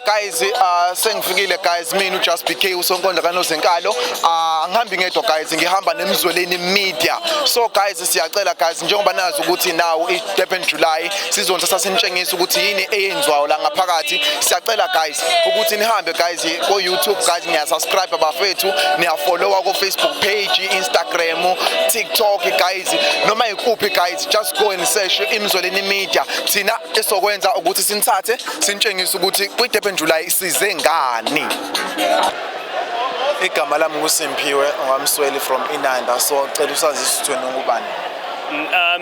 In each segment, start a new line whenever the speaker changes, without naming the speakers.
Guys, sengifikile guys, mina uJust BK usonkondla kaNozenkalo. Ngihambi ngedwa guys, ngihamba neMzweleni Media. So guys, siyacela guys, njengoba nazi ukuthi now i-Durban July sizonke sasinitshengisa ukuthi yini eyenziwayo la ngaphakathi. Siyacela guys ukuthi nihambe guys ko YouTube guys, niyasubscribe abafethu, niyafollowa ko Facebook page, Instagram, TikTok guys. Noma ikuphi guys, just go and search iMzweleni Media. Thina esokwenza ukuthi sinithathe sinitshengisa ukuthi Durban July size ngani. Igama lami nguSimphiwe ngamsweli from Inanda, so cela usazise ukuthi wena ungubani.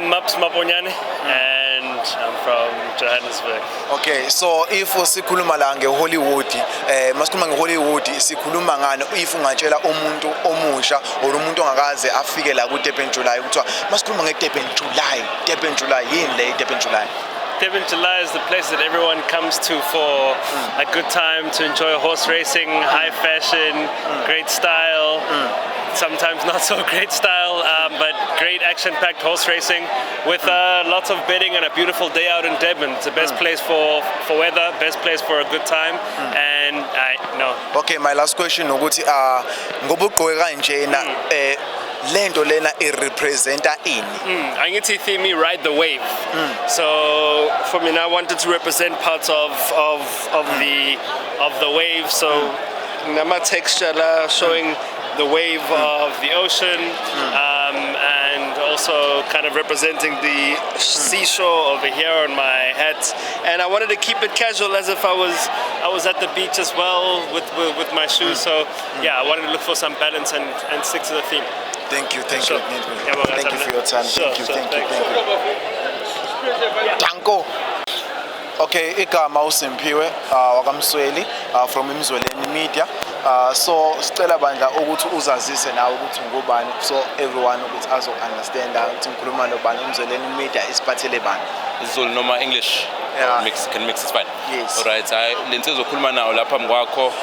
Maps Maponyane and I'm from Johannesburg.
Okay, so if sikhuluma la ngeHollywood, masikhuluma ngeHollywood sikhuluma ngani if ungatshela umuntu omusha or umuntu ongakaze afike la ku Durban July kuthiwa masikhuluma ngeDurban July yini le Durban July?
Durban July is the place that everyone comes to for a good time, to enjoy horse racing, high fashion, great style, sometimes not so great style, but great action-packed horse racing with lots of betting and a beautiful day out in Durban. It's the best place for weather, best place for a good time, and I know.
Okay, my last question ukuthi ngoba ugqoke kanjena lento lena representa ini?
Angithi theme ride the wave. So for me, I wanted to represent parts of the wave. So nama texture showing the wave of the ocean, and also kind of representing the seashore over here on my hat. And I wanted to keep it casual, as if I was at the beach as well with my shoes. So yeah, I wanted to look for some balance and stick to the theme.
Thank you.
Sure.
Thank you for your time. Thank you. Danko. Okay, igama uSimphiwe wakamsweli from iMzweleni Media. So sicela bandla ukuthi uzazise nawe ukuthi ngubani, so everyone ukuthi azo understand ukuthi ngikhuluma nobani. iMzweleni Media isiphathele bani?
Zulu noma English?
Yeah.
Can mix is fine.
Yes.
Alright, lensizo zokhuluma nawo lapha ngwakho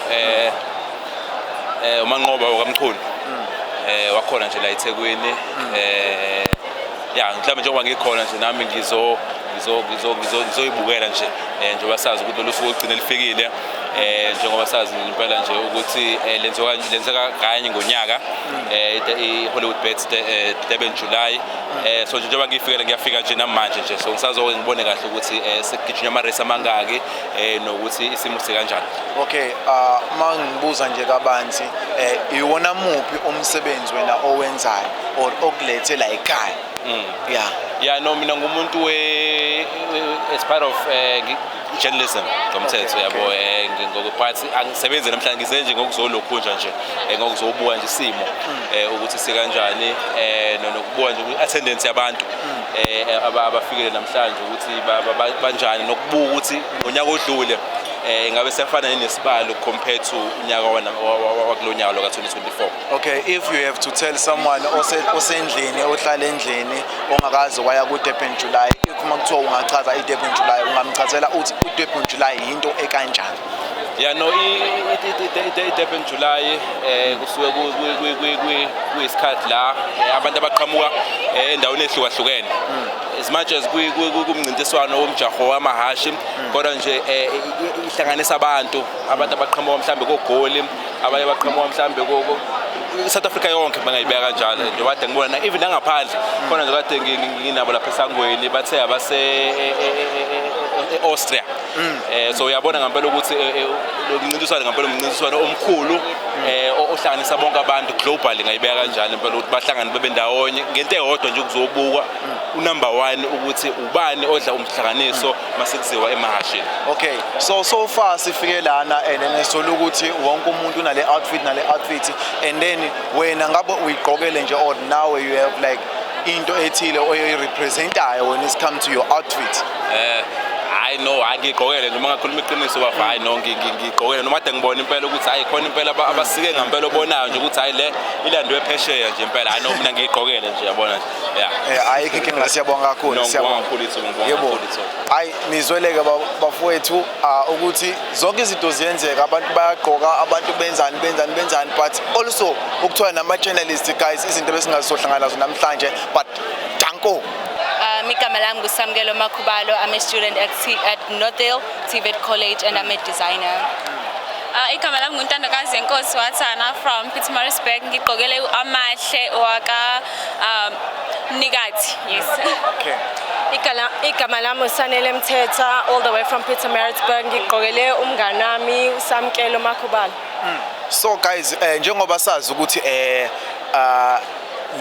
uManqoba wakamkhulu. Wakhona nje la eThekwini. Yeah, mhlawumbe njengoba ngikhona nje nami ngizoyibukela nje njengoba sazi ukuthi lo suku ogcina lifikile, njengoba sazi impela nje ukuthi lenzeka kanye ngonyaka iHollywood Bets Durban July. So njengoba ngiyafika nje namanje nje, so ngisazoke ngibone kahle ukuthi segijinya ama race amangaki nokuthi isimo sikanjani.
Okay, mangibuza nje kabanzi, iwona muphi umsebenzi wena owenzayo or okulethe la ekhaya?
Yeah, no, mina ngumuntu as part of journalism ngomthetho yabo, ngokuphathi angisebenze namhlanje ngizenje ngokuzolokhunja nje ngokuzobuka nje isimo ukuthi sikanjani, nokubuka nje attendance yabantu abafikile namhlanje ukuthi banjani, nokubuka ukuthi ngonyaka odlule ngabe sefana nesibalo compared to unyaka wakulonyaka lo ka2024.
Okay, if you have to tell someone osendlini ohlala endlini ongakazi waya ku Durban July, uma kuthiwa ungachaza iDurban July, ungamchazela uthi iDurban July into ekanjani?
Yeah, no, iDurban July kusuke kuyisikhathi la abantu abaqhamuka endaweni ehlukahlukene. As much as kumncintiswano womjaho wamahashi, kodwa nje ihlanganisa abantu abaqhamuka mhlambe koGoli, abanye baqhamuka mhlambe South Africa yonke bangayibeka kanjalo nje. Kade ngibona even nangaphandle khona nje kade nginabo lapha eSangweni bathe abase Austria. So uyabona ngempela ukuthi umncintiswano omkhulu ohlanganisa bonke abantu globally ngayibeka kanjalo impela ukuthi bahlangane bebe ndawonye ngento eyodwa nje ukuzobuka unumber 1 ukuthi ubani odla umhlanganiso masekuziwa emahashini.
Okay, so far sifike lana and nesola ukuthi wonke umuntu unale outfit and then wena ngabe uyigqokele nje or now you have like into ethile oyirepresentayo when it comes to your outfit?
I know angigqokele noma ngakhuluma iqiniso bafa, I know ngigqokele noma kade ngibona impela ukuthi hayi khona impela abasike ngempela obonayo nje ukuthi hayi le ilandwe phesheya nje impela. I know mina ngigqokele nje yabona nje. Yeah.
Ayikho inkinga, siyabonga kakhulu, siyabonga. Yebo. Hayi nizweleke bafowethu ukuthi zonke izinto ziyenzeka, abantu bayagqoka, abantu benzani, but also ukuthiwa nama journalists guys izinto besingazohlangana nazo namhlanje, but Danko.
Mika igama lami nguSamkelo Makhubalo. I'm a student at Northdale TVET College and I'm a designer.
Igama lami nguNtandakazi Nkosi Wathana from Pietermaritzburg. Ngigqokele amahle waka Mnikazi. Yes.
Okay.
Igama lami uSanele Mthetha all the way from Pietermaritzburg. Ngigqokele umngane wami uSamkelo Makhubalo.
So guys, njengoba sazi ukuthi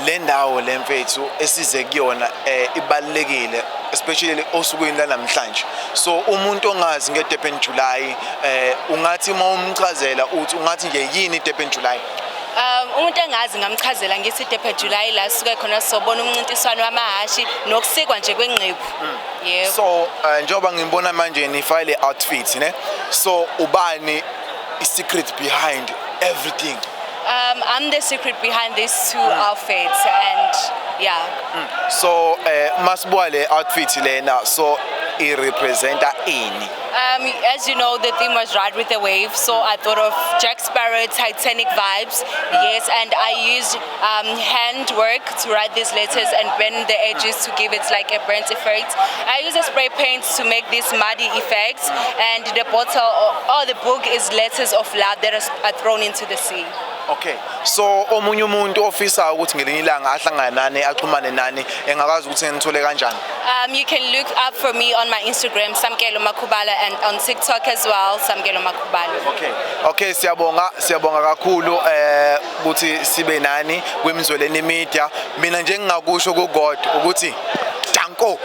le ndawo lemfethu esize kuyona ibalekile especially osukwini lanamhlanje. So umuntu ongazi ngeDurban July ungathi mawumchazela uthi ungathi nje yini iDurban July?
Umuntu engazi ngamchazela ngithi iDurban July la suke khona sobona umncintiswano wamahashi nokusikwa nje kwenqephu. Yebo.
So njengoba ngibona manje nifile outfits ne. So ubani is secret behind everything?
I'm the secret behind these two outfits and yeah.
So masibwale outfit lena so I representa ini?
As you know, the theme was Ride with the Wave, so I thought of Jack Sparrow, Titanic vibes, yes, and I used handwork to write these letters and bend the edges to give it like a burnt effect. I use a spray paint to make this muddy effect, and the bottle or the book is letters of love that are thrown into the sea.
Okay, so omunye umuntu ofisa ukuthi ngelinye ilanga ahlangana nani axhumane nani engakazi ukuthi ngithole kanjani?
You can look up for me on my Instagram Samkelo Makhubalo and on TikTok as well Samkelo Makhubalo.
Okay, siyabonga kakhulu ukuthi sibe nani kwemizweleni media. Mina nje ngingakusho ku God ukuthi danko.